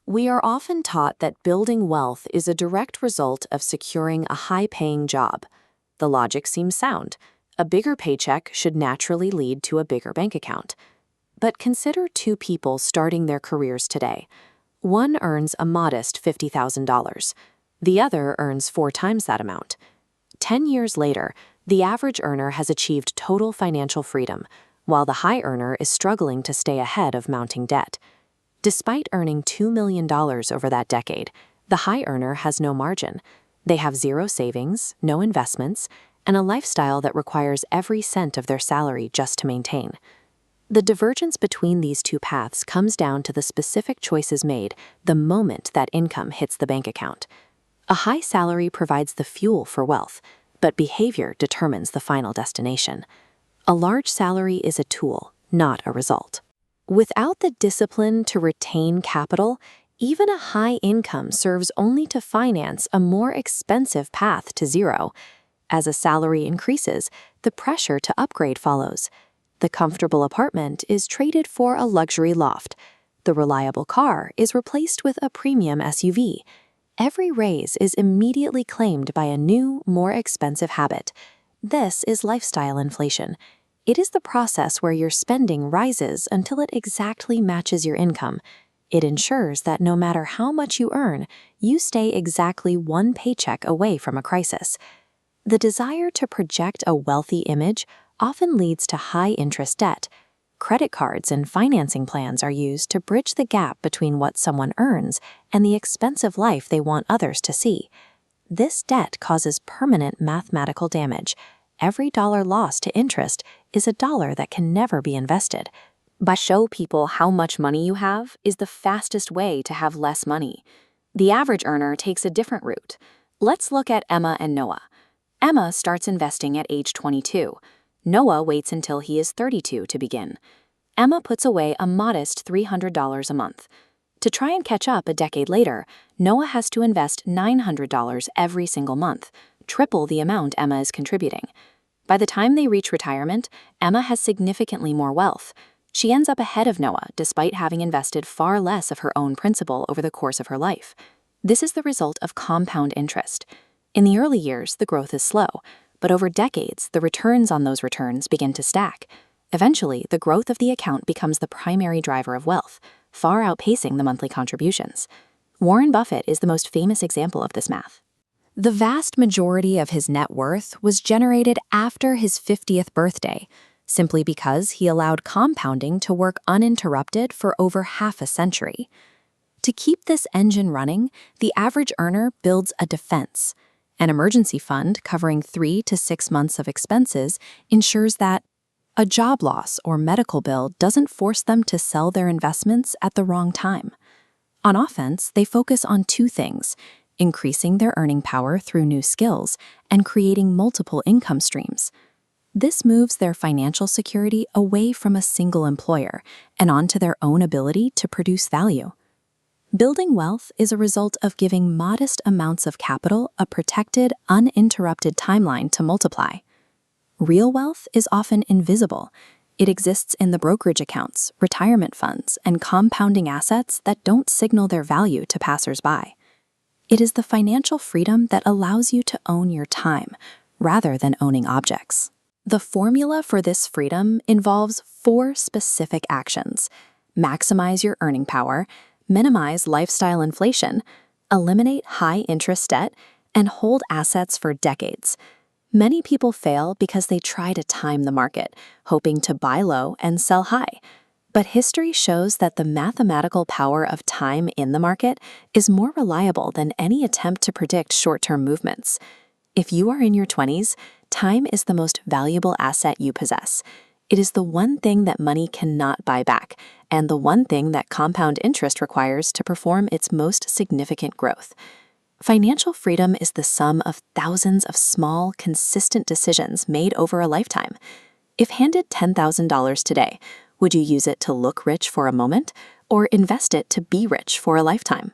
We are often taught that building wealth is a direct result of securing a high-paying job. The logic seems sound. A bigger paycheck should naturally lead to a bigger bank account. But consider two people starting their careers today. One earns a modest $50,000. The other earns 4 times that amount. 10 years later, the average earner has achieved total financial freedom, while the high earner is struggling to stay ahead of mounting debt. Despite earning $2 million over that decade, the high earner has no margin. They have zero savings, no investments, and a lifestyle that requires every cent of their salary just to maintain. The divergence between these two paths comes down to the specific choices made the moment that income hits the bank account. A high salary provides the fuel for wealth, but behavior determines the final destination. A large salary is a tool, not a result. Without the discipline to retain capital, even a high income serves only to finance a more expensive path to zero. As a salary increases, the pressure to upgrade follows. The comfortable apartment is traded for a luxury loft. The reliable car is replaced with a premium SUV. Every raise is immediately claimed by a new, more expensive habit. This is lifestyle inflation. It is the process where your spending rises until it exactly matches your income. It ensures that no matter how much you earn, you stay exactly one paycheck away from a crisis. The desire to project a wealthy image often leads to high-interest debt. Credit cards and financing plans are used to bridge the gap between what someone earns and the expensive life they want others to see. This debt causes permanent mathematical damage. Every dollar lost to interest is a dollar that can never be invested. But show people how much money you have is the fastest way to have less money. The average earner takes a different route. Let's look at Emma and Noah. Emma starts investing at age 22. Noah waits until he is 32 to begin. Emma puts away a modest $300 a month. To try and catch up a decade later, Noah has to invest $900 every single month, triple the amount Emma is contributing. By the time they reach retirement, Emma has significantly more wealth. She ends up ahead of Noah despite having invested far less of her own principal over the course of her life. This is the result of compound interest. In the early years, the growth is slow, but over decades, the returns on those returns begin to stack. Eventually, the growth of the account becomes the primary driver of wealth, far outpacing the monthly contributions. Warren Buffett is the most famous example of this math. The vast majority of his net worth was generated after his 50th birthday, simply because he allowed compounding to work uninterrupted for over half a century. To keep this engine running, the average earner builds a defense. An emergency fund covering 3 to 6 months of expenses ensures that a job loss or medical bill doesn't force them to sell their investments at the wrong time. On offense, they focus on two things: increasing their earning power through new skills and creating multiple income streams. This moves their financial security away from a single employer and onto their own ability to produce value. Building wealth is a result of giving modest amounts of capital a protected, uninterrupted timeline to multiply. Real wealth is often invisible. It exists in the brokerage accounts, retirement funds, and compounding assets that don't signal their value to passers-by. It is the financial freedom that allows you to own your time, rather than owning objects. The formula for this freedom involves 4 specific actions: maximize your earning power, minimize lifestyle inflation, eliminate high-interest debt, and hold assets for decades. Many people fail because they try to time the market, hoping to buy low and sell high. But history shows that the mathematical power of time in the market is more reliable than any attempt to predict short-term movements. If you are in your 20s, time is the most valuable asset you possess. It is the one thing that money cannot buy back, and the one thing that compound interest requires to perform its most significant growth. Financial freedom is the sum of thousands of small, consistent decisions made over a lifetime. If handed $10,000 today, would you use it to look rich for a moment, or invest it to be rich for a lifetime?